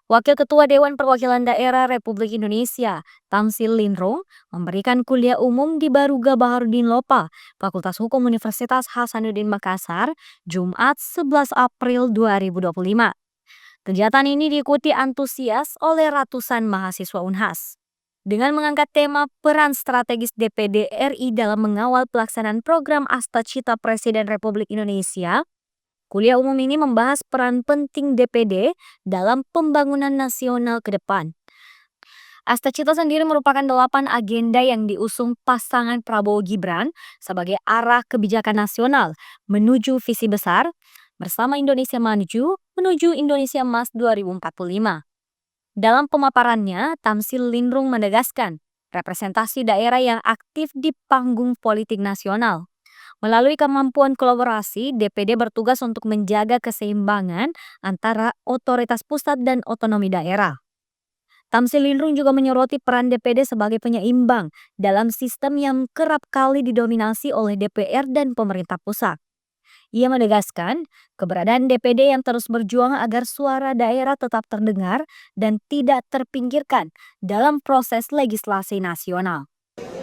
Wakil Ketua Dewan Perwakilan Daerah Republik Indonesia, Tamsil Lindro, memberikan kuliah umum di Baruga Baharudin Lopa, Fakultas Hukum Universitas Hasanuddin Makassar, Jumat 11 April 2025. Kegiatan ini diikuti antusias oleh ratusan mahasiswa Unhas. Dengan mengangkat tema peran strategis DPD RI dalam mengawal pelaksanaan program Asta Cita Presiden Republik Indonesia, kuliah umum ini membahas peran penting DPD dalam pembangunan nasional ke depan. Asta Cita sendiri merupakan 8 agenda yang diusung pasangan Prabowo Gibran sebagai arah kebijakan nasional menuju visi besar bersama Indonesia Maju menuju Indonesia Emas 2045. Dalam pemaparannya, Tamsil Lindrung menegaskan representasi daerah yang aktif di panggung politik nasional. Melalui kemampuan kolaborasi, DPD bertugas untuk menjaga keseimbangan antara otoritas pusat dan otonomi daerah. Tamsil Lindrung juga menyoroti peran DPD sebagai penyeimbang dalam sistem yang kerap kali didominasi oleh DPR dan pemerintah pusat. Ia menegaskan keberadaan DPD yang terus berjuang agar suara daerah tetap terdengar dan tidak terpinggirkan dalam proses legislasi nasional.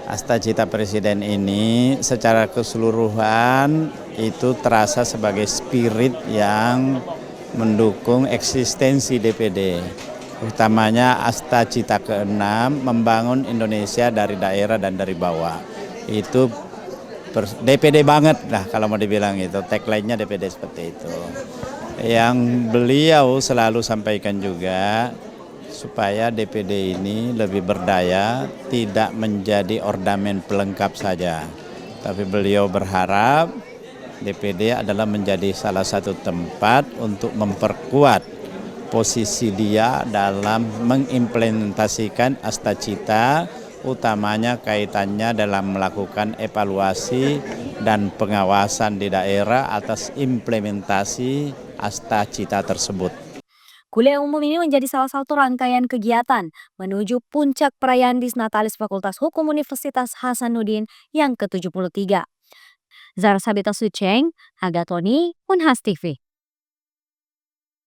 Asta Cita Presiden ini secara keseluruhan itu terasa sebagai spirit yang mendukung eksistensi DPD. Utamanya Asta Cita ke-6 membangun Indonesia dari daerah dan dari bawah. Itu DPD banget lah kalau mau dibilang itu, tagline-nya DPD seperti itu. Yang beliau selalu sampaikan juga supaya DPD ini lebih berdaya, tidak menjadi ornamen pelengkap saja. Tapi beliau berharap DPD adalah menjadi salah satu tempat untuk memperkuat posisi dia dalam mengimplementasikan Asta Cita, utamanya kaitannya dalam melakukan evaluasi dan pengawasan di daerah atas implementasi Asta Cita tersebut. Kuliah umum ini menjadi salah satu rangkaian kegiatan menuju puncak perayaan Disnatalis Fakultas Hukum Universitas Hasanuddin yang ke-73. Zara Sabita Suceng, Hagatoni, Unhas TV.